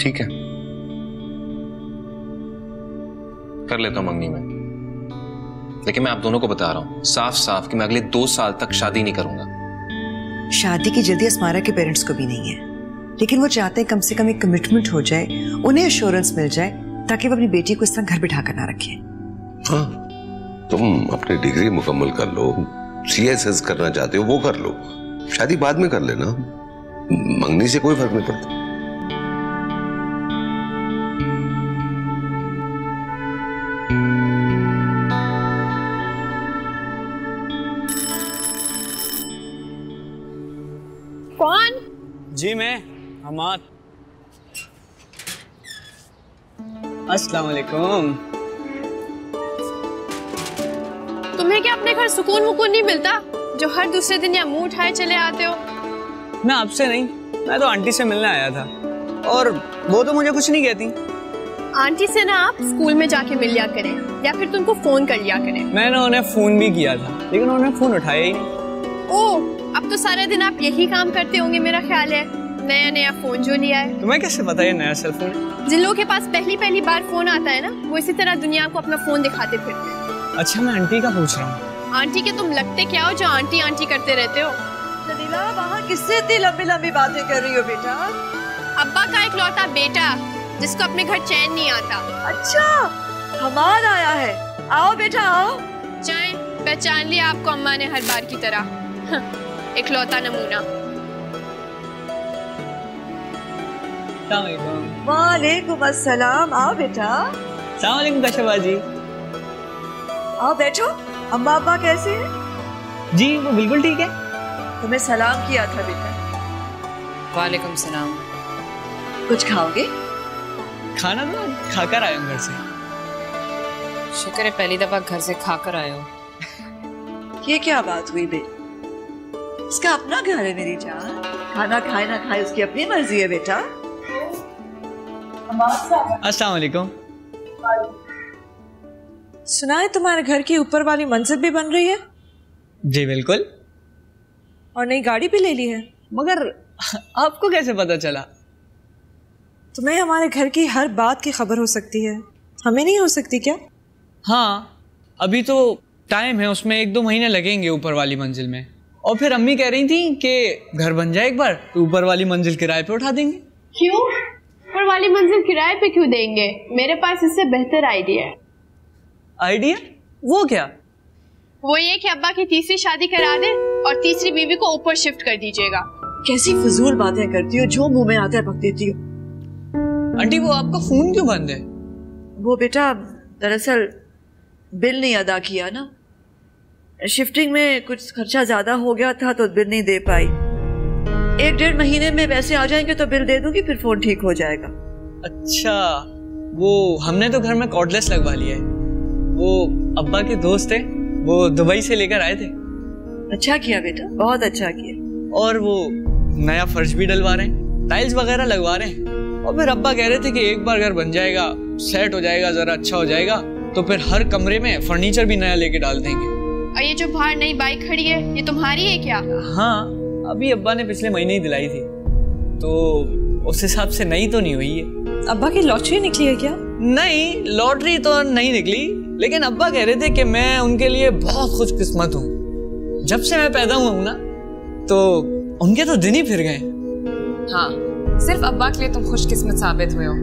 ठीक है, कर लेता हूं मंगनी में, लेकिन मैं आप दोनों को बता रहा हूं साफ साफ कि मैं अगले 2 साल तक शादी नहीं करूंगा। शादी की जल्दी अस्मारा के पेरेंट्स को भी नहीं है, लेकिन वो चाहते हैं कम से कम एक कमिटमेंट हो जाए, उन्हें एश्योरेंस मिल जाए, ताकि वो अपनी बेटी को इस तरह घर बिठा कर ना रखें। हाँ, तुम अपनी डिग्री मुकम्मल कर लो, CSS करना चाहते हो वो कर लो, शादी बाद में कर लेना, मंगनी से कोई फर्क नहीं पड़ता। कौन? जी मैं हमाद। अस्सलाम वालेकुम। तुम्हें क्या अपने घर सुकून वकून नहीं मिलता जो हर दूसरे दिन यहाँ मुंह उठाए चले आते हो? मैं आपसे नहीं, मैं तो आंटी से मिलने आया था, और वो तो मुझे कुछ नहीं कहती। आंटी से ना आप स्कूल में जाके मिल लिया करें, या फिर तुमको फोन कर लिया करें। मैंने उन्हें फोन भी किया था, लेकिन उन्होंने फोन उठाया ही नहीं। ओह, अब तो सारा दिन आप यही काम करते होंगे मेरा ख्याल है, नया नया फोन जो लिया है। तुम्हें कैसे पता ये नया सेल फोन है? जिन लोगों के पास पहली बार फोन आता है ना, वो इसी तरह दुनिया को अपना फोन दिखाते फिरते हैं। अच्छा, मैं आंटी का पूछ रहा हूँ। आंटी के तुम लगते क्या हो जो आंटी आंटी करते रहते हो? नदीला, वहाँ किससे इतनी लंबी लंबी बातें कर रही हो बेटा? अब्बा का इकलौता बेटा जिसको अपने घर चैन नहीं आता। अच्छा, हमाद आया है, आओ बेटा आओ। चाहे पहचान लिया आपको अम्मा ने हर बार की तरह, इकलौता नमूना। वालेकुम अस्सलाम, आओ बेटा। सलाम वालेकुम कशबा जी। आओ बैठो। अम्मा अब्बा कैसे हैं? जी वो बिल्कुल ठीक है। तुम्हें सलाम किया था बेटा। वालेकुम सलाम। कुछ खाओगे? खाना तो खाकर आया हूँ घर से। शुक्र है पहली दफा घर से खाकर आए हो। ये क्या बात हुई बे? इसका अपना घर है मेरी जान, खाना खाए ना खाए उसकी अपनी मर्जी है बेटा। अस्सलाम वालेकुम। सुना है तुम्हारे घर की ऊपर वाली मंजिल भी बन रही है? जी बिल्कुल। और नई गाड़ी भी ले ली है। मगर आपको कैसे पता चला? तुम्हें हमारे घर की हर बात की खबर हो सकती है, हमें नहीं हो सकती क्या? हाँ, अभी तो टाइम है, उसमें 1-2 महीने लगेंगे ऊपर वाली मंजिल में। और फिर अम्मी कह रही थी कि घर बन जाए एक बार तो ऊपर वाली मंजिल किराए पे उठा देंगे। क्यों? ऊपर वाली मंजिल किराए पे क्यों देंगे? मेरे पास इससे बेहतर आइडिया है। आइडिया? वो क्या? वो ये कि अब्बा की तीसरी शादी करा दे और तीसरी बीवी को ऊपर शिफ्ट कर दीजिएगा। कैसी फजूल बातें करती हो, जो मुंह में आता है बक देती हो। आंटी वो आपका फोन क्यों बंद है? वो बेटा दरअसल बिल नहीं अदा किया ना, शिफ्टिंग में कुछ खर्चा ज्यादा हो गया था तो बिल नहीं दे पाई। 1-1.5 महीने में पैसे आ जाएंगे तो बिल दे दूंगी, फिर फोन ठीक हो जाएगा। अच्छा, वो हमने तो घर में कॉर्डलेस लगवा लिया है। वो अब्बा के दोस्त थे, वो दुबई से लेकर आए थे। अच्छा किया बेटा, बहुत अच्छा किया। और वो नया फर्श भी डलवा रहे हैं, टाइल्स वगैरह लगवा रहे हैं। और फिर अब्बा कह रहे थे कि एक बार घर बन जाएगा, सेट हो जाएगा, जरा अच्छा हो जाएगा तो फिर हर कमरे में फर्नीचर भी नया लेके डाल देंगे। और ये जो बाहर नई बाइक खड़ी है, ये तुम्हारी है क्या? हाँ, अभी अब्बा ने पिछले महीने ही दिलाई थी, तो उस हिसाब से नई तो नहीं हुई है। अब्बा की लॉटरी निकली है क्या? नहीं, लॉटरी तो नहीं निकली, लेकिन अब्बा कह रहे थे कि मैं उनके लिए बहुत खुशकिस्मत हूँ। जब से मैं पैदा हुआ हूँ ना, तो उनके तो दिन ही फिर गए। हाँ, सिर्फ अब्बा के लिए तुम खुशकिस्मत साबित हुए हो,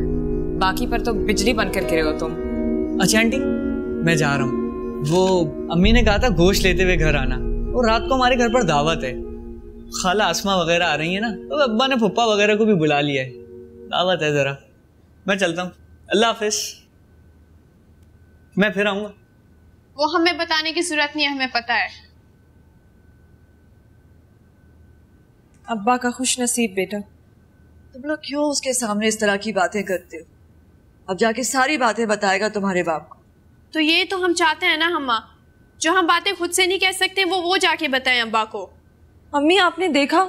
बाकी पर तो बिजली बनकर गिरे हो तुम। अच्छा आंटी, मैं जा रहा हूँ। वो अम्मी ने कहा था गोश्त लेते हुए घर आना, और रात को हमारे घर पर दावत है। खाला आसमा वगैरह आ रही है ना, तो अब्बा ने फुप्पा वगैरह को भी बुला लिया है, दावत है जरा। मैं चलता हूँ, अल्लाह हाफिज। मैं फिर आऊंगा। वो हमें बताने की जरूरत नहीं है, हमें पता है। अब्बा का खुश नसीब बेटा। तुम लोग क्यों उसके सामने इस तरह की बातें करते हो? अब जाके सारी बातें बताएगा तुम्हारे बाप को। तो ये तो हम चाहते हैं ना अम्मा, जो हम बातें खुद से नहीं कह सकते वो जाके बताएं अब्बा को। अम्मी आपने देखा,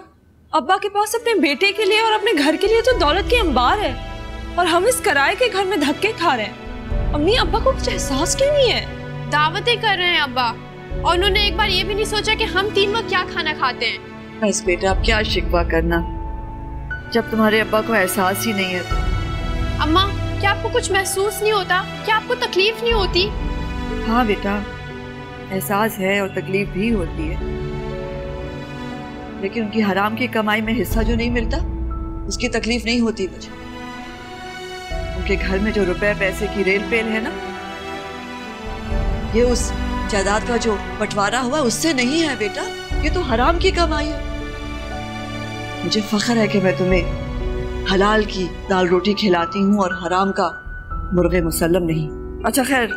अब्बा के पास अपने बेटे के लिए और अपने घर के लिए तो दौलत के अंबार है, और हम इस किराए के घर में धक्के खा रहे हैं। अम्मी अब्बा को कुछ एहसास क्यों नहीं है? दावतें कर रहे हैं अब्बा, और उन्होंने एक बार ये भी नहीं सोचा कि हम 3 वक्त क्या खाना खाते हैं। बस बेटा, अब क्या शिकवा करना, जब तुम्हारे अब्बा को एहसास ही नहीं है अम्मा, क्या आपको कुछ महसूस नहीं होता? क्या आपको तकलीफ नहीं होती? हाँ बेटा, एहसास है और तकलीफ भी होती है, लेकिन उनकी हराम की कमाई में हिस्सा जो नहीं मिलता उसकी तकलीफ नहीं होती मुझे। उनके घर में जो रुपए पैसे की रेल पेल है ना, ये उस जायदाद का जो बंटवारा हुआ उससे नहीं है बेटा, ये तो हराम की कमाई है। मुझे फख्र है कि मैं तुम्हें हलाल की दाल रोटी खिलाती हूँ और हराम का मुर्गे मुसल्लम नहीं। अच्छा खैर,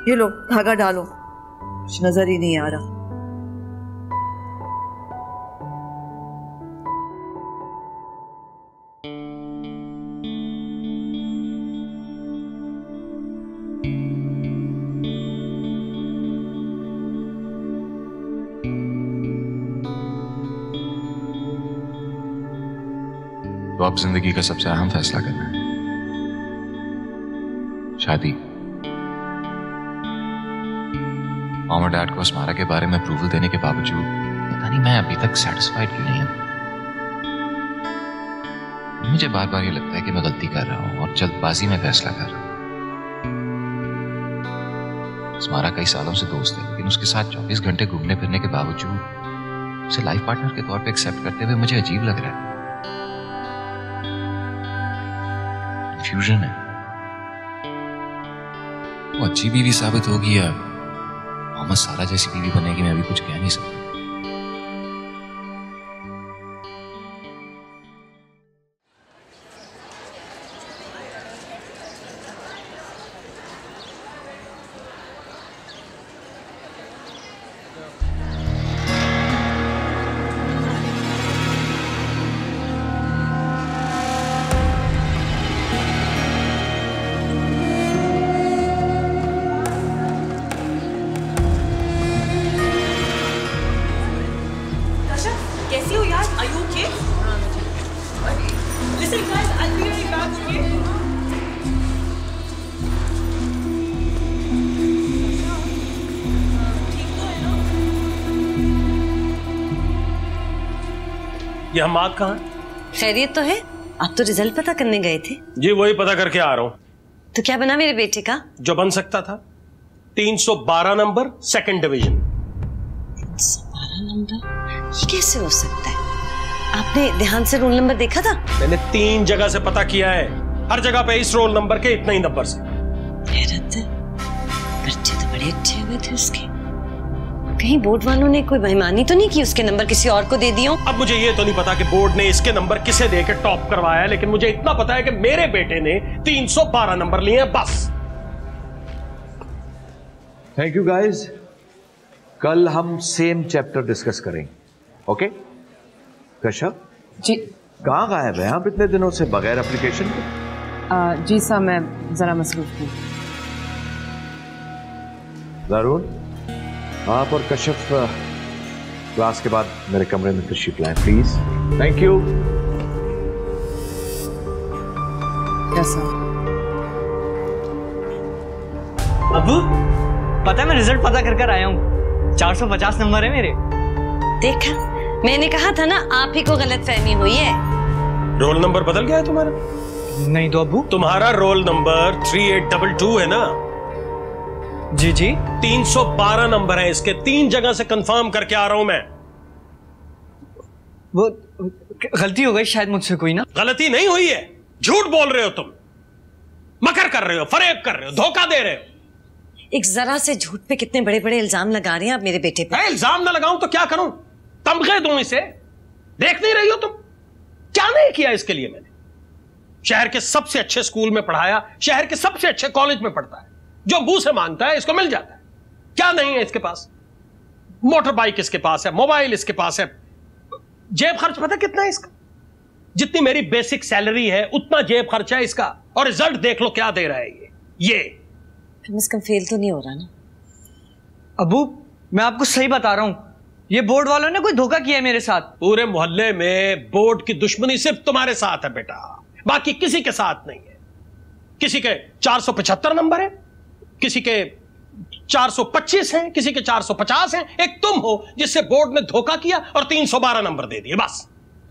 ये लो धागा डालो, कुछ नजर ही नहीं आ रहा। तो अब जिंदगी का सबसे अहम फैसला करना है, शादी। मॉम और डैड को अस्मारा के बारे में अप्रूवल देने के बावजूद पता नहीं मैं अभी तक सेटिस्फाइड क्यों नहीं हूं। मुझे बार बार ये लगता है कि मैं गलती कर रहा हूं और जल्दबाजी में फैसला कर रहा हूं। अस्मारा कई सालों से दोस्त है, लेकिन उसके साथ 24 घंटे घूमने फिरने के बावजूद उसे लाइफ पार्टनर के तौर पे एक्सेप्ट करते हुए मुझे अजीब लग रहा है। कंफ्यूजन है, वो अच्छी बीवी साबित होगी या मोहम्मद सारा जैसी बीवी बनेगी, मैं अभी कुछ कह नहीं सकता। कैसी हो यार? Are you okay? Listen guys, I'll be right back, okay? ठीक तो है ना? ये हमाद कहाँ है? खैरियत तो है। आप तो रिजल्ट पता करने गए थे। जी वही पता करके आ रहा हूँ। तो क्या बना मेरे बेटे का? जो बन सकता था, 312 नंबर, सेकंड डिवीजन। 312 नंबर? ये कैसे हो सकता है? आपने ध्यान से रोल नंबर देखा था? मैंने 3 जगह से पता किया है, हर जगह पे इस रोल नंबर के इतने ही नंबर से। हैरत है, बच्चे तो बड़े अच्छे हुए थे उसके। कहीं बोर्ड वालों ने कोई बेईमानी तो नहीं की, उसके नंबर किसी और को दे दिए? अब मुझे ये तो नहीं पता कि बोर्ड ने इसके नंबर किसे देकर टॉप करवाया, लेकिन मुझे इतना पता है कि मेरे बेटे ने 312 नंबर लिए हैं बस। Thank you guys. कल हम सेम चैप्टर डिस्कस करेंगे, ओके? कश्यप जी कहाँ गायब है आप इतने दिनों से बगैर एप्लीकेशन के? जी सर, मैं जरा मसरूफ हूँ। जरूर, आप और कश्यप क्लास के बाद मेरे कमरे में तशरीफ लाएं please. Thank you. Yes sir. Abu, पता है मैं रिजल्ट पता कर आया हूँ, 450 नंबर है मेरे। देखा, मैंने कहा था ना आप ही को गलतफहमी हुई है। रोल नंबर बदल गया है तुम्हारा? नहीं तो अबू। तुम्हारा रोल नंबर 3822 है ना? जी जी। 312 नंबर है इसके, 3 जगह से कंफर्म करके आ रहा हूं मैं। वो गलती हो गई शायद मुझसे कोई ना। गलती नहीं हुई है, झूठ बोल रहे हो तुम, मकर कर रहे हो, फरेब कर रहे हो, धोखा दे रहे हो। एक जरा से झूठ पे कितने बड़े बड़े इल्जाम लगा रहे हैं आप मेरे बेटे पे। इल्जाम ना लगाऊं तो क्या करूं? तमगे दूं इसे? देख नहीं रही हो तुम? क्या नहीं किया इसके लिए मैंने? शहर के सबसे अच्छे स्कूल में पढ़ाया, शहर के सबसे अच्छे कॉलेज में पढ़ता है, जो मुंह से मांगता है इसको मिल जाता है। क्या नहीं है इसके पास? मोटर बाइक इसके पास है, मोबाइल इसके पास है। जेब खर्च पता कितना है इसका? जितनी मेरी बेसिक सैलरी है उतना जेब खर्चा है इसका, और रिजल्ट देख लो क्या दे रहा है ये। कम से कम फेल तो नहीं हो रहा ना? अबू मैं आपको सही बता रहा हूं, ये बोर्ड वालों ने कोई धोखा किया है मेरे साथ। पूरे मोहल्ले में बोर्ड की दुश्मनी सिर्फ तुम्हारे साथ है बेटा, बाकी किसी के साथ नहीं है। किसी के 475 नंबर है, किसी के 425 हैं, किसी के 450 हैं। एक तुम हो जिससे बोर्ड ने धोखा किया और 312 नंबर दे दिए बस।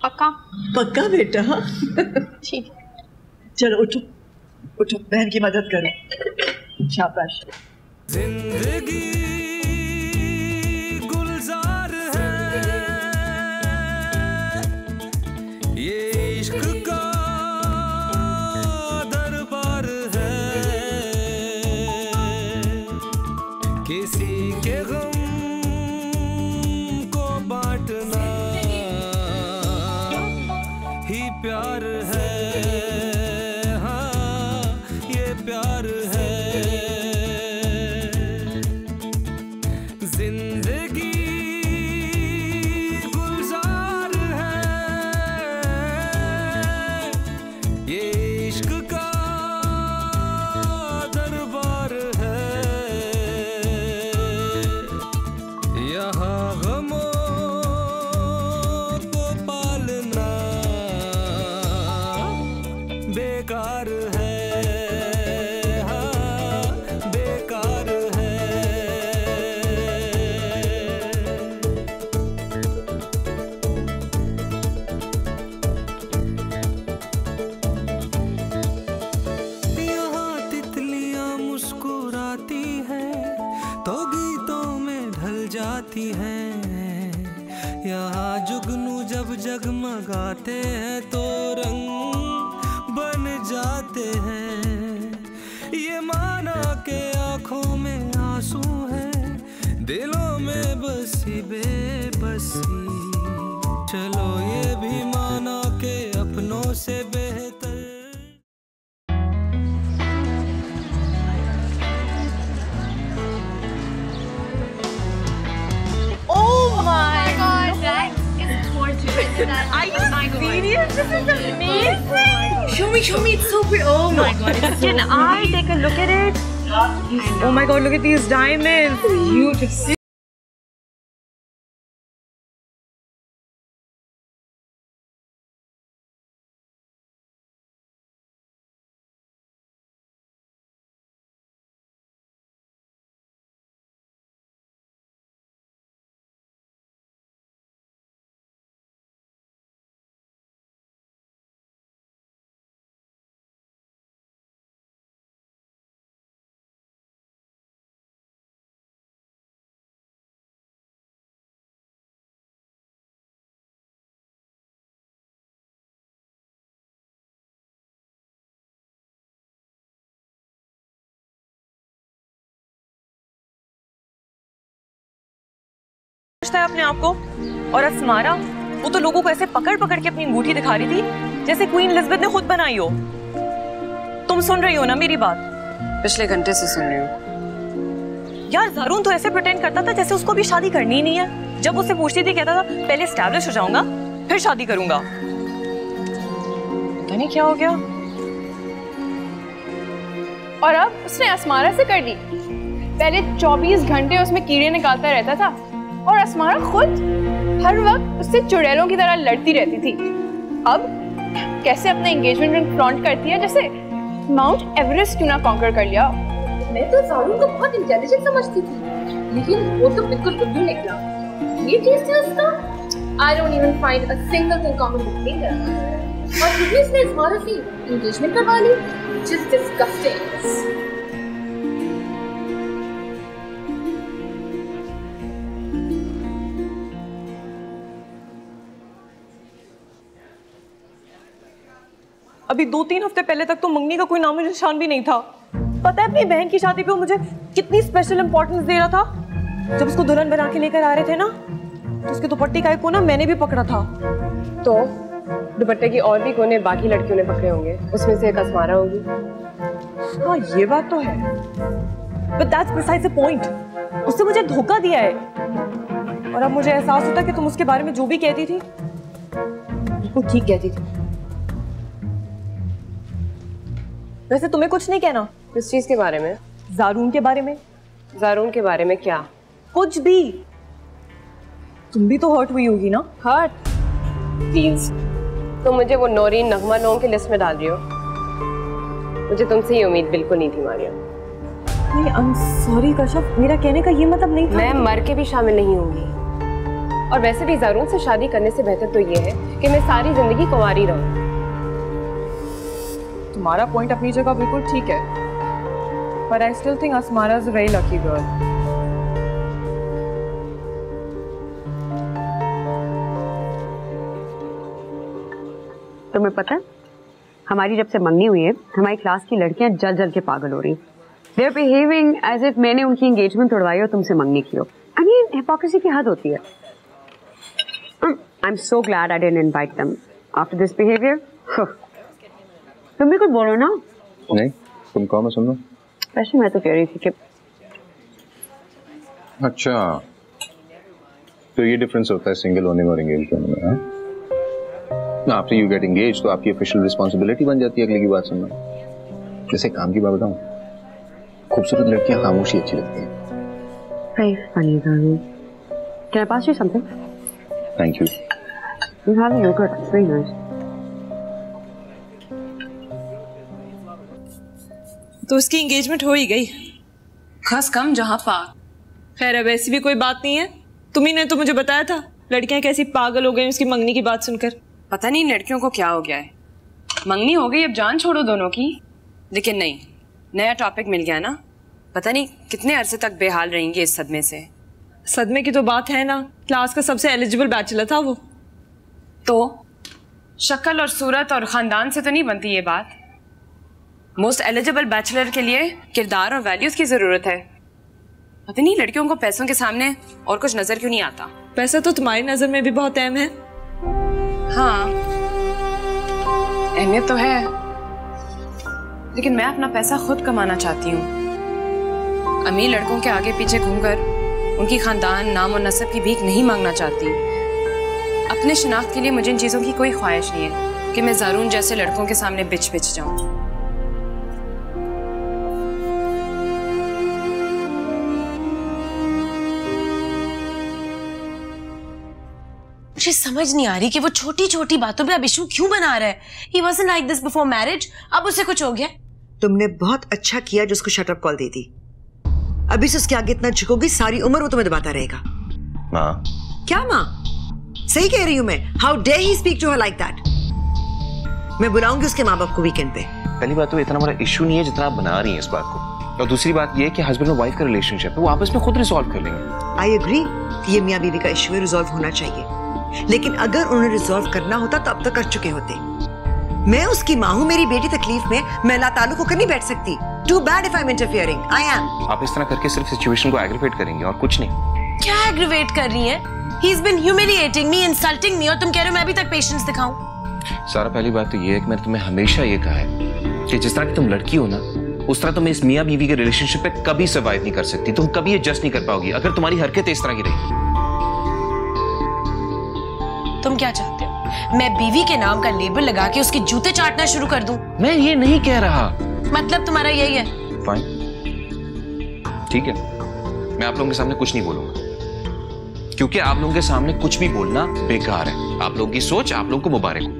पक्का? पक्का बेटा। ठीक। चलो उठो उठो, बहन की मदद करो। शाबाश। जिंदगी गुलजार है, ये इश्क का दरबार है, किसी के गम को बांटना ही प्यार है, हाँ ये प्यार है। जिंदगी गुलजार है, ये इश्क का दरबार है, यहाँ गमों को पालना बेकार है, हाँ बेकार है। यहाँ तितलियाँ मुस्कुराती हैं तो गीतों में ढल जाती हैं, यहाँ जुगनू जब जगमगाते हैं तो रंग बन जाते हैं, ये माना के आँखों में आंसू हैं, दिलों में बसी बेबसी, चलो ये भी माना के अपनों से बेहतर। Oh my God, that is gorgeous. Are you serious? This is amazing. Show me, it's so pretty. Oh my God. Can I take a look at it? Oh my God, look at these diamonds. Beautiful. है अपने आप को, और Asmara वो तो लोगों को ऐसे पकड़ पकड़ के अपनी अंगूठी दिखा रही थी जैसे क्वीन एलिजाबेथ ने खुद बनाई हो। तुम सुन रही हो ना मेरी बात? पिछले घंटे से सुन रही हूँ। यार ज़ारून तो ऐसे प्रिटेंड करता था जैसे उसको भी शादी करनी ही नहीं है। जब उससे पूछती थी कहता था पहले एस्टैब्लिश हो जाऊंगा फिर शादी करूंगा। पता नहीं क्या हो गया। और अब उसने अस्मारा से कर दी। पहले 24 घंटे उसमें कीड़े निकालता रहता था और अस्मारा खुद हर वक्त उससे चुड़ैलों की तरह लड़ती रहती थी। अब कैसे अपना एंगेजमेंट रिंग फ्लॉन्ट करती है जैसे माउंट एवरेस्ट क्यों ना कॉन्कर कर लिया। मैं तो ज़ारून को बहुत इंटेलिजेंट समझती थी, लेकिन वो तो बिल्कुल बुद्धू निकला। ये टेस्ट है उसका। I don't even find a single thing common between them. और फिर भी इसने अस्मारा से एंगेजमेंट करवा ली, just disgusting. अभी 2-3 हफ्ते पहले तक तो मंगनी का कोई नाम निशान भी नहीं था। पता है अपनी बहन की शादी पे वो मुझे कितनी स्पेशल इंपॉर्टेंस दे रहा था। जब उसको दुल्हन बना के लेकर आ रहे थे ना तो उसके दुपट्टे का एक कोना मैंने भी पकड़ा था। तो दुपट्टे की और भी कोने बाकी लड़कियों ने पकड़े होंगे, उसमें से एक अस्मारा होगी। हाँ ये बात तो है, but that's besides the point. उसने मुझे धोखा दिया है और अब मुझे एहसास होता कि तुम उसके बारे में जो भी कहती थी वो ठीक कहती थी। वैसे तुम्हें कुछ नहीं कहना? किस चीज के बारे में? ज़ारून के बारे में। ज़ारून के बारे में क्या? कुछ भी। तुम भी तो हर्ट हुई होगी ना? हर्ट? प्लीज तुम मुझे वो नौरीन नगमा लोगों की लिस्ट में डाल रही हो। मुझे तुमसे ये उम्मीद बिल्कुल नहीं थी मारिया। नहीं, I'm sorry कश्यप, मेरा कहने का ये मतलब नहीं था। मैं मर के भी शामिल नहीं होंगी। और वैसे भी ज़ारून से शादी करने से बेहतर तो ये है कि मैं सारी जिंदगी कुंवारी रहूं। तुम्हारा पॉइंट अपनी जगह बिल्कुल ठीक है, but I still think Asmara is a very lucky girl. तुम्हें पता है, हमारी जब से मंगनी हुई है हमारी क्लास की लड़कियां जल जल के पागल हो रही। They are behaving as if मैंने उनकी एंगेजमेंट तोड़वाई और तुमसे मंगनी की हो। I mean, hypocrisy की हद होती है। I'm so glad I didn't invite them after this behavior. तुम भी कुछ बोलो ना। नहीं, तुम कहो मैं सुन लूं। वैसे मैं तो कह रही थी कि अच्छा, तो ये डिफरेंस होता है सिंगल होने में और एंगेज होने में। हाँ, आफ्टर यू गेट एंगेज तो आपकी ऑफिशियल रिस्पॉन्सिबिलिटी बन जाती है अगले की बात सुनना। जैसे काम की बात बताऊं, खूबसूरत लड़कियां खामोशी अच्छी लगती हैं। Very funny, darling. Can I pass you something? Thank you. You have a yogurt. It's very nice. तो उसकी एंगेजमेंट हो ही गई। खस कम जहां पाक। खैर अब ऐसी भी कोई बात नहीं है, तुम्ही ने तो मुझे बताया था लड़कियां कैसी पागल हो गई उसकी मंगनी की बात सुनकर। पता नहीं लड़कियों को क्या हो गया है, मंगनी हो गई अब जान छोड़ो दोनों की। लेकिन नहीं, नया टॉपिक मिल गया ना, पता नहीं कितने अरसे तक बेहाल रहेंगे इस सदमे से। सदमे की तो बात है ना, क्लास का सबसे एलिजिबल बैचलर था वो। तो शक्ल और सूरत और खानदान से तो नहीं बनती ये बात। मोस्ट एलिजिबल बैचलर के लिए किरदार और वैल्यूज की जरूरत है। पता नहीं लड़कियों को पैसों के सामने और कुछ नजर क्यों नहीं आता। पैसा तो तुम्हारी नजर में भी बहुत अहम है। हाँ, अहमियत तो है, लेकिन मैं अपना पैसा खुद कमाना चाहती हूँ। अमीर लड़कों के आगे पीछे घूमकर उनकी खानदान, नाम और नस्ब की भीख नहीं मांगना चाहती। अपने शनाख्त के लिए मुझे इन चीजों की कोई ख्वाहिश नहीं है कि मैं ज़ारून जैसे लड़कों के सामने बिच जाऊं। मुझे समझ नहीं आ रही कि वो छोटी छोटी बातों पे अब इशू क्यों बना रहा है। He wasn't like this before marriage, अब उसे कुछ हो गया। तुमने बहुत अच्छा किया जो उसको शट अप कॉल दी थी। अभी से उसके आगे इतना झुकोगी, सारी उम्र वो तुम्हें दबाता रहेगा। माँ, क्या माँ? सही कह रही हूँ मैं। How dare he speak to her like that? मैं बुलाऊंगी उसके माँ बाप को वीकेंड पे। पहली बात तो इतना बड़ा इशू नहीं है जितना आप बना रही हैं इस बात को, और दूसरी बात ये है कि हस्बैंड और वाइफ का रिलेशनशिप है, वो आपस में खुद रिजॉल्व कर लेंगे। आई एग्री कि ये मियाँ बीवी का इशू है, रिजॉल्व होना चाहिए, लेकिन अगर उन्हें रिजॉल्व करना होता तो अब तक कर चुके होते। मैं उसकी माँ हूँ, मेरी बेटी तकलीफ में, मैं लातालुक होकर नहीं बैठ सकती। Too bad if I'm interfering. I am. आप इस तरह करके सिर्फ सिचुएशन को एग्रीवेट करेंगे और कुछ नहीं। क्या एग्रीवेट कर रही है? He's been humiliating me, insulting me, और तुम कह रहे हो मैं अभी तक पेशेंस दिखाऊं? सारा पहली बात तो ये है कि मैंने तुम्हें हमेशा ये कहा है कि जिस तरह की तुम लड़की हो ना, उस तरह तुम इस मियाँ बीवी के रिलेशनशिप पे कभी सर्वाइव नहीं कर सकती। तुम कभी एडजस्ट नहीं कर पाओगी अगर तुम्हारी हरकत इस तरह की रही। तुम क्या चाहते हो? मैं बीवी के नाम का लेबल लगा के उसके जूते चाटना शुरू कर दूं? मैं ये नहीं कह रहा। मतलब तुम्हारा यही है? फाइन, ठीक है, मैं आप लोगों के सामने कुछ नहीं बोलूंगा, क्योंकि आप लोगों के सामने कुछ भी बोलना बेकार है। आप लोगों की सोच आप लोगों को मुबारक हो,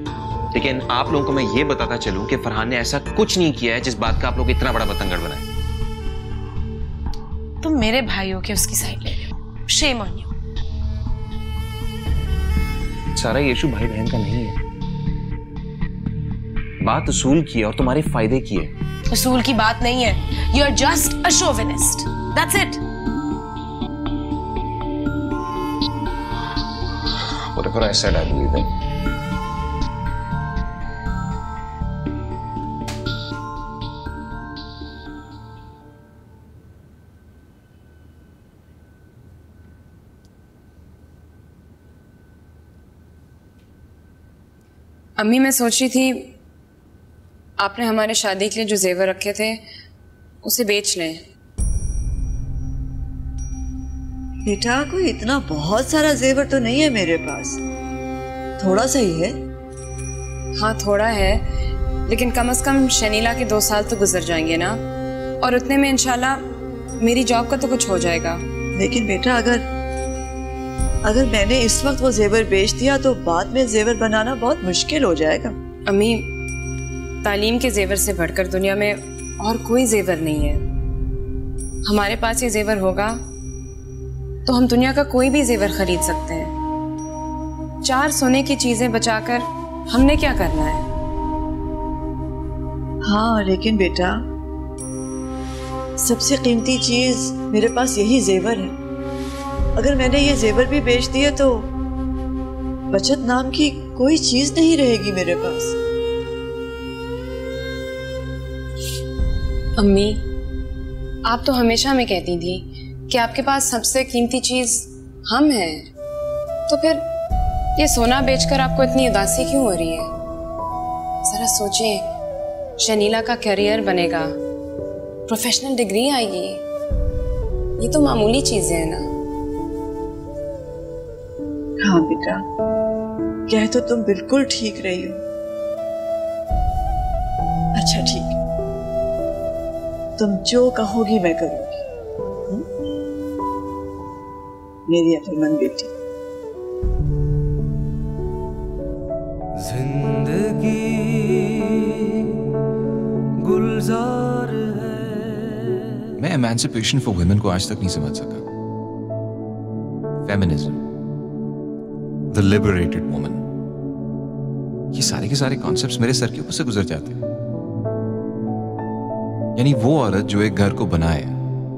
लेकिन आप लोगों को मैं ये बताता चलूं कि फरहान ने ऐसा कुछ नहीं किया है जिस बात का आप लोग इतना बड़ा बतंगड़ बनाए। तुम मेरे भाई हो के उसकी साइड ले रहे हो। Shame on you. सारा ये इशू भाई बहन का नहीं है, बात उसूल की है और तुम्हारे फायदे की है। उसूल की बात नहीं है। You are just a chauvinist, that's it. Whatever I said, I believe in. अम्मी, मैं सोच रही थी आपने हमारे शादी के लिए जो जेवर रखे थे उसे बेच लें। बेटा कोई इतना बहुत सारा जेवर तो नहीं है मेरे पास, थोड़ा सा ही है। हाँ थोड़ा है, लेकिन कम से कम शनीला के 2 साल तो गुजर जाएंगे ना, और उतने में इंशाल्लाह मेरी जॉब का तो कुछ हो जाएगा। लेकिन बेटा अगर मैंने इस वक्त वो जेवर बेच दिया तो बाद में जेवर बनाना बहुत मुश्किल हो जाएगा। अम्मी, तालीम के जेवर से बढ़कर दुनिया में और कोई जेवर नहीं है। हमारे पास ये जेवर होगा तो हम दुनिया का कोई भी जेवर खरीद सकते हैं। 4 सोने की चीजें बचाकर हमने क्या करना है? हाँ लेकिन बेटा, सबसे कीमती चीज मेरे पास यही जेवर है। अगर मैंने ये जेवर भी बेच दिए तो बचत नाम की कोई चीज नहीं रहेगी मेरे पास। अम्मी, आप तो हमेशा में कहती थी कि आपके पास सबसे कीमती चीज हम हैं, तो फिर ये सोना बेचकर आपको इतनी उदासी क्यों हो रही है? जरा सोचिए, शनीला का करियर बनेगा, प्रोफेशनल डिग्री आएगी, ये तो मामूली चीजें हैं ना। हाँ बेटा, कह तो तुम बिल्कुल ठीक रही हो। अच्छा ठीक, तुम जो कहोगी मैं करूंगी। मेरी अकलमंद बेटी। जिंदगी गुलजार है। मैं एमेंसिपेशन फॉर वुमेन को आज तक नहीं समझ सका। फेमिनिज्म, द लिबरेटेड वुमन, ये सारे के सारे कॉन्सेप्ट्स मेरे सर के ऊपर से गुजर जाते हैं। यानी वो औरत जो एक घर को बनाए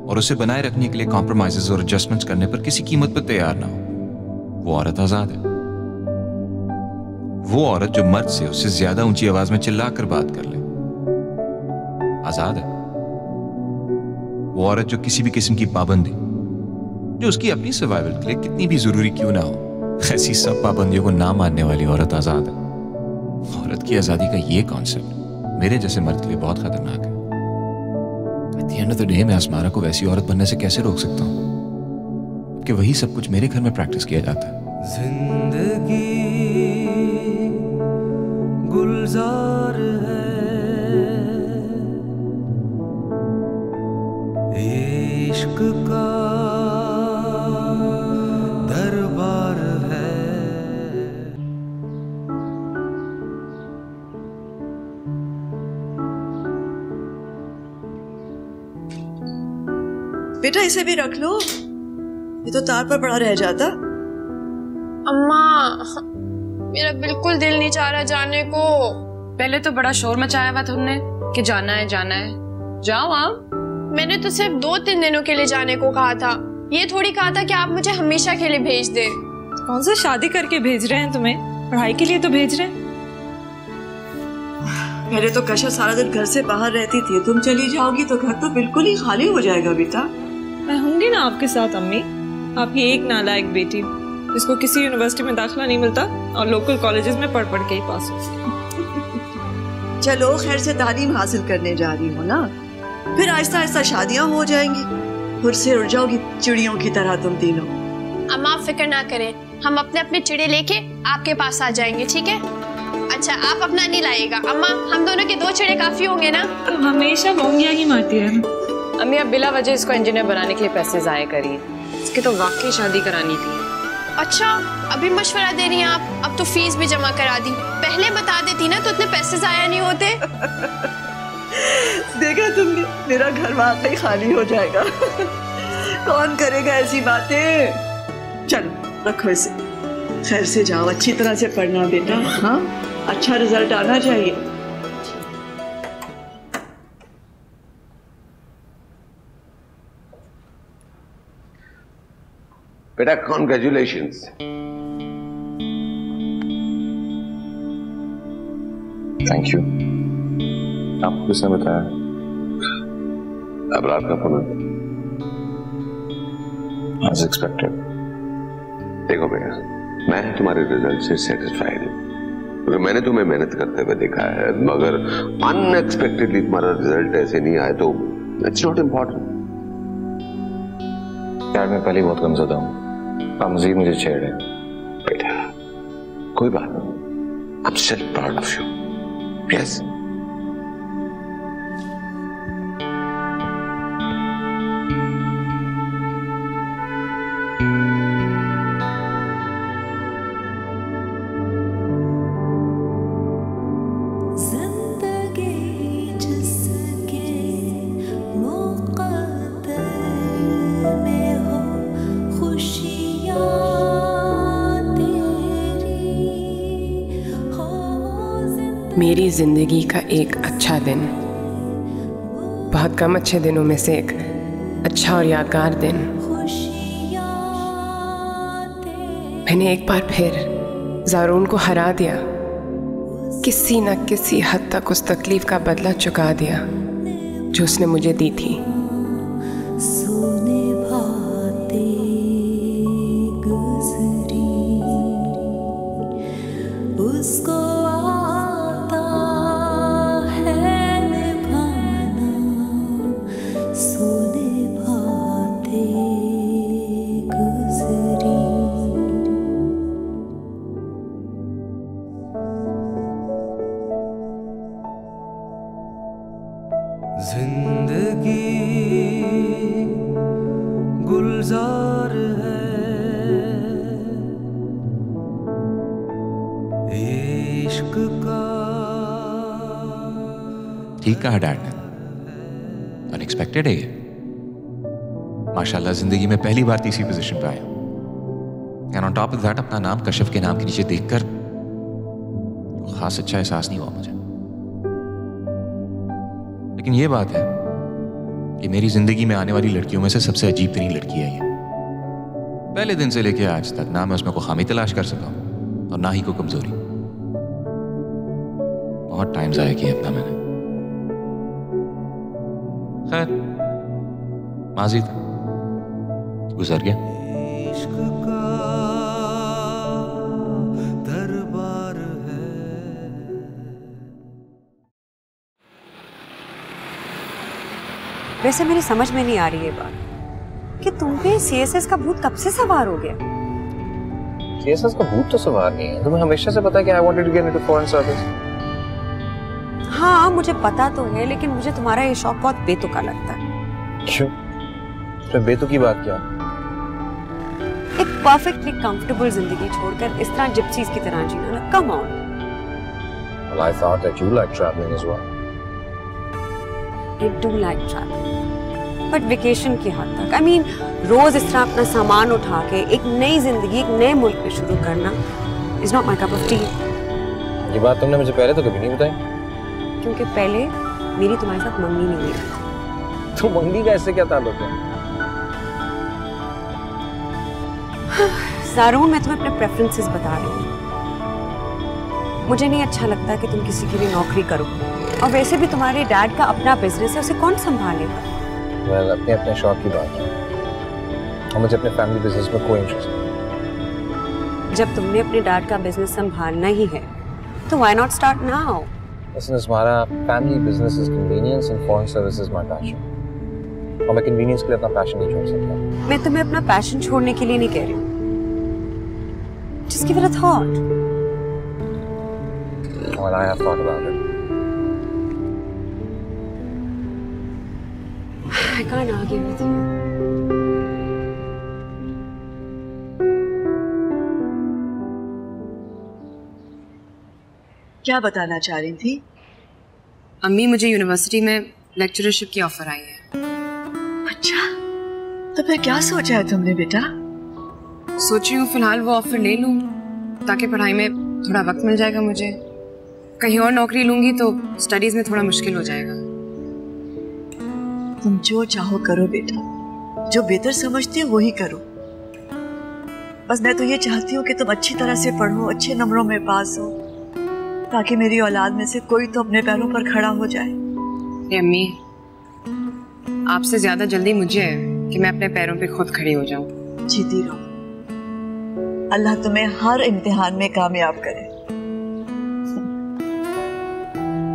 और उसे बनाए रखने के लिए कॉम्प्रोमाइजेस और एडजस्टमेंट्स करने पर किसी कीमत पर तैयार ना हो, वो औरत आजाद है। वो औरत जो मर्द से उससे ज्यादा ऊंची आवाज में चिल्लाकर बात कर ले, आजाद है। वो औरत जो किसी भी किस्म की पाबंदी, जो उसकी अपनी सर्वाइवल के लिए कितनी भी जरूरी क्यों ना हो, ऐसी सब पाबंदियों को ना मानने वाली औरत आजाद है। औरत की आजादी का ये कॉन्सेप्ट मेरे जैसे मर्द के लिए बहुत खतरनाक है। At the end of the day मैं अस्मारा को वैसी औरत बनने से कैसे रोक सकता हूँ कि वही सब कुछ मेरे घर में प्रैक्टिस किया जाता है। जिंदगी गुलजार है, इश्क का दरबार है। बेटा इसे भी रख लो, ये तो तार पर पड़ा रह जाता। अम्मा, मेरा बिल्कुल दिल नहीं चाह रहा जाने को। पहले तो बड़ा शोर मचाया हुआ तुमने कि जाना है जाना है। जाओ आप। मैंने तो सिर्फ 2-3 दिनों के लिए जाने को कहा था, ये थोड़ी कहा था कि आप मुझे हमेशा के लिए भेज दे। कौन सा शादी करके भेज रहे हैं तुम्हें, पढ़ाई के लिए तो भेज रहे हैं। पहले तो कशा सारा दिन घर से बाहर रहती थी, तुम चली जाओगी तो घर तो बिल्कुल ही खाली हो जाएगा बेटा। मैं होंगी ना आपके साथ अम्मी, आपकी एक नालायक बेटी जिसको किसी यूनिवर्सिटी में दाखिला नहीं मिलता और लोकल कॉलेजेस में पढ़ के ही पास हो। चलो खैर से तालीम हासिल करने जा रही हो ना, फिर आहिस्ता आहिस्ता शादियां हो जाएंगी, फिर से उड़ जाओगी चिड़ियों की तरह तुम तीनों। अम्मा आप फिक्र ना करें, हम अपने अपने चिड़े लेके आपके पास आ जाएंगे, ठीक है? अच्छा आप अपना नहीं लाइएगा अम्मा, हम दोनों के 2 चिड़े काफी होंगे ना? तो हमेशा बोंगिया ही मारती है। अम्मी अब बिला वजह इसको इंजीनियर बनाने के लिए पैसे जाया करिए, इसकी तो वाकई शादी करानी थी। अच्छा अभी मशवरा दे रही हैं आप? अब तो फीस भी जमा करा दी, पहले बता देती ना तो इतने पैसे जाया नहीं होते। देखा तुमने, मेरा घर वाकई खाली हो जाएगा। कौन करेगा ऐसी बातें। चलो रखो इसे, खैर से जाओ, अच्छी तरह से पढ़ना बेटा। हाँ अच्छा रिजल्ट आना चाहिए। बेटा कॉन्ग्रेचुलेशंस। Thank you. आपको किसने बताया? अब रात का फोन एज एक्सपेक्टेड। देखो बेटा, मैं तुम्हारे रिजल्ट से सेटिस्फाइड हूँ, क्योंकि मैंने तुम्हें मेहनत करते हुए देखा है, मगर अनएक्सपेक्टेडली तुम्हारा रिजल्ट ऐसे नहीं आए तो इट्स नॉट इम्पोर्टेंट। यार मैं पहले बहुत कमजोर हूँ, आप मजीद मुझे छेड़ हैं। बेटा कोई बात नहीं, I am still proud of you. Yes खुशियाँ तेरी मेरी जिंदगी का एक अच्छा दिन, बहुत कम अच्छे दिनों में से एक अच्छा और यादगार दिन। मैंने एक बार फिर ज़ारून को हरा दिया, किसी न किसी हद तक उस तकलीफ का बदला चुका दिया जो उसने मुझे दी थी। उसको आता है निभाना, सोने भाते गुजरी। जिंदगी गुलजार है, इश्क का। ठीक कहा डैड ने, अनएक्सपेक्टेड है ये। माशाल्लाह जिंदगी में पहली बार तीसरी पोजीशन पे आया, and on top of that अपना नाम कशिफ के नाम के नीचे देखकर खास अच्छा एहसास नहीं हुआ मुझे। लेकिन ये बात है कि मेरी जिंदगी में आने वाली लड़कियों में से सबसे अजीब तरीन लड़की है ये। पहले दिन से लेके आज तक ना मैं उसमें कोई खामी तलाश कर सका और ना ही कोई कमजोरी। बहुत टाइम ज़ाया किया अपना मैंने। खैर माजी था, गुजर गया। इश्क का दरबार है। वैसे मेरी समझ में नहीं आ रही है बात कि तुम पे सीएसएस का भूत कब से सवार हो गया। सीएसएस का भूत तो सवार नहीं है, तुम्हें हमेशा से पता है कि I wanted to get into foreign service. हाँ मुझे पता तो है, लेकिन मुझे तुम्हारा ये शौक बहुत बेतुका लगता है। क्यों? तो बेतुकी बात क्या? एक परफेक्टली कंफर्टेबल जिंदगी छोड़कर इस तरह जिप्सीज की तरह जीना ना, come on. Well, I thought that you like traveling as well. I do like traveling, but vacation की हद तक। I mean, रोज इस तरह अपना सामान उठा के एक नई जिंदगी एक नए मुल्क में शुरू करना is not my cup of tea। ये बात तुमने मुझे पहले तो कभी नहीं बताई। क्योंकि पहले मेरी तुम्हारे साथ मंगनी नहीं हुई। तो मंगनी का ऐसे क्या ताल्लुक है? ज़ारून, मैं तुम्हें अपने प्रेफरेंसेस बता रही हूँ। मुझे नहीं अच्छा लगता कि तुम किसी के लिए नौकरी करो, और वैसे भी तुम्हारे डैड का अपना बिजनेस है, उसे कौन संभालेगा? Well, अपने अपने शौक की बात है, और मुझे अपने फैमिली बिजनेस में कोई इंटरेस्ट नहीं। जब तुमने अपने डैड का बिजनेस संभालना ही है तो why not start now? Listen, हमारा family business is convenience and foreign service is my passion, और मैं कन्वीनियंस के लिए अपना पैशन नहीं छोड़ सकता। मैं तुम्हें अपना पैशन छोड़ने के लिए नहीं कह रही हूँ। Just give it a thought. Well, I have thought about it. I can't argue with you. क्या बताना चाह रही थी? अम्मी, मुझे यूनिवर्सिटी में लेक्चरशिप की ऑफर आई है। अच्छा, तो फिर क्या सोचा है तुमने बेटा? सोच रही हूँ फिलहाल वो ऑफर ले लूँ, ताकि पढ़ाई में थोड़ा वक्त मिल जाएगा मुझे। कहीं और नौकरी लूंगी तो स्टडीज में थोड़ा मुश्किल हो जाएगा। तुम जो चाहो करो बेटा, जो बेहतर समझती हो वही करो। बस मैं तो ये चाहती हूँ कि तुम अच्छी तरह से पढ़ो, अच्छे नंबरों में पास हो, ताकि मेरी औलाद में से कोई तो अपने पैरों पर खड़ा हो जाए। अम्मी, आपसे ज्यादा जल्दी मुझे है कि मैं अपने पैरों पे खुद खड़ी हो जाऊं। जीती रहो, अल्लाह तुम्हें हर इम्तिहान में कामयाब करे।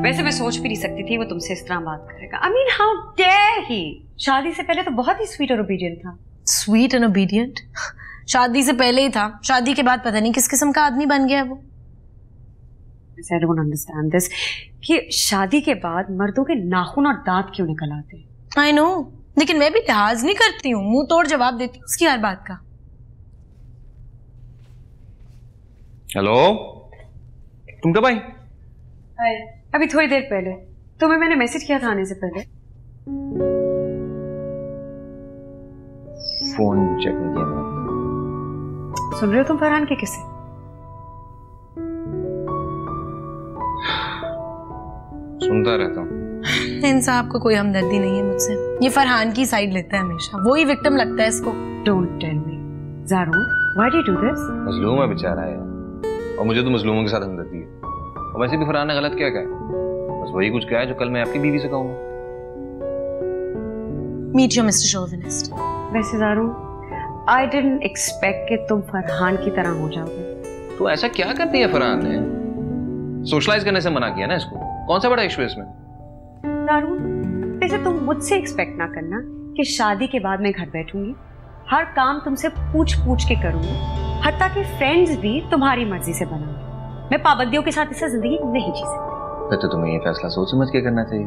वैसे मैं सोच भी नहीं सकती थी वो तुमसे इस तरह बात करेगा। I mean, how dare he? शादी से पहले तो बहुत ही स्वीट और ओबीडियंट था। Sweet and obedient? शादी से पहले ही था, शादी के बाद पता नहीं किस किस्म का आदमी बन गया वो। I don't understand this कि शादी के बाद मर्दों के नाखून और दांत क्यों निकल आते हैं? I know, लेकिन मैं भी लिहाज नहीं करती हूँ, मुंह तोड़ जवाब देती हूँ उसकी हर बात का। हेलो, तुम कब आई? अभी थोड़ी देर पहले। तुम्हें मैंने मैसेज किया था आने से पहले। फोन चेक नहीं किया मैंने। सुन रहे हो तुम फरहान के किस्से? सुनता रहता हूँ। इन साहब को कोई हमदर्दी नहीं है मुझसे। ये फरहान की साइड लेता है हमेशा, वो ही विक्टिम लगता है इसको। Don't tell me Zaroon, why do you do this? मजलूम है बेचारा है, और मुझे तो मजलूमों के साथ हमदर्दी है। और वैसे भी फरहान ने गलत क्या कहा, बस वही कुछ कहा है जो कल मैं आपकी बीवी से कहूँगा। Meet your mister chauvinist. वैसे ज़ारून, आई डिडंट एक्सपेक्ट कि तुम फरहान की तरह हो जाओगे। तो ऐसा क्या कर दिया फरहान ने? सोशलाइज करने से मना किया ना इसको, कौन सा बड़ा इशू है इसमें? ज़ारून, वैसे तुम मुझसे एक्सपेक्ट ना करना कि शादी के बाद मैं घर बैठूंगी, हर काम तुमसे पूछ पूछ के करूंगी, हत्ता कि फ्रेंड्स भी तुम्हारी मर्जी से बनाऊंगी। मैं पाबंदियों के साथ इससे जिंदगी नहीं जी सकती। फिर तो तुम्हें ये फैसला सोच समझ के करना चाहिए,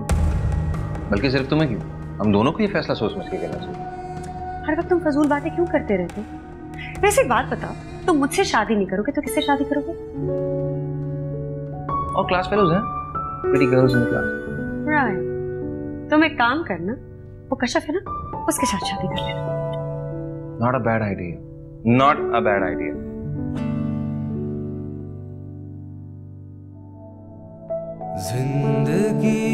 बल्कि सिर्फ तुम्हें क्यों, हम दोनों को ये फैसला सोच समझ के करना चाहिए। हर वक्त तुम फजूल बातें क्यों करते रहते हो? वैसे एक बात बताओ, तुम मुझसे शादी नहीं करोगे तो किससे शादी करोगे? और क्लास फेलोज हैं, pretty girls in class. Right, तुम एक काम करना, वो कशफ है ना, उसके साथ शादी कर लेना। Not a bad idea. Not a bad idea. जिंदगी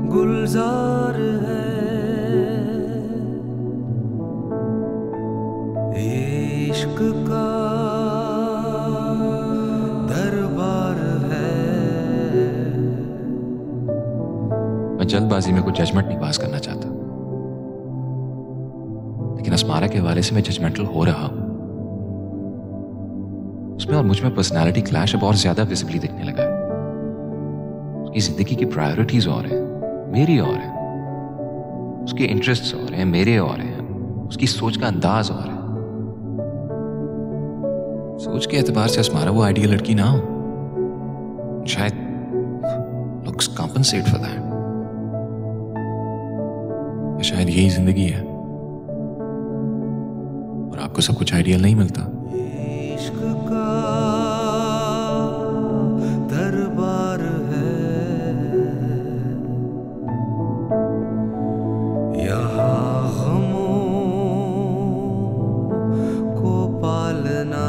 गुलजार है, ये इश्क का दरबार है। मैं जल्दबाजी में कोई जजमेंट नहीं पास करना चाहता, लेकिन अस्मारा के हवाले से मैं जजमेंटल हो रहा हूं। उसमें और मुझ में पर्सनालिटी क्लैश अब और ज्यादा विजिबली दिखने लगा है। उसकी जिंदगी की प्रायोरिटीज और हैं, मेरी और है। उसके इंटरेस्ट्स और हैं, मेरे और हैं। उसकी सोच का अंदाज और है। सोच के एतबार से अस्मारा वो आइडियल लड़की ना हो, शायद लुक्स कॉम्पनसेट फॉर दैट। शायद यही जिंदगी है और आपको सब कुछ आइडियल नहीं मिलता। इश्क का दरबार है, यहाँ गमों को पालना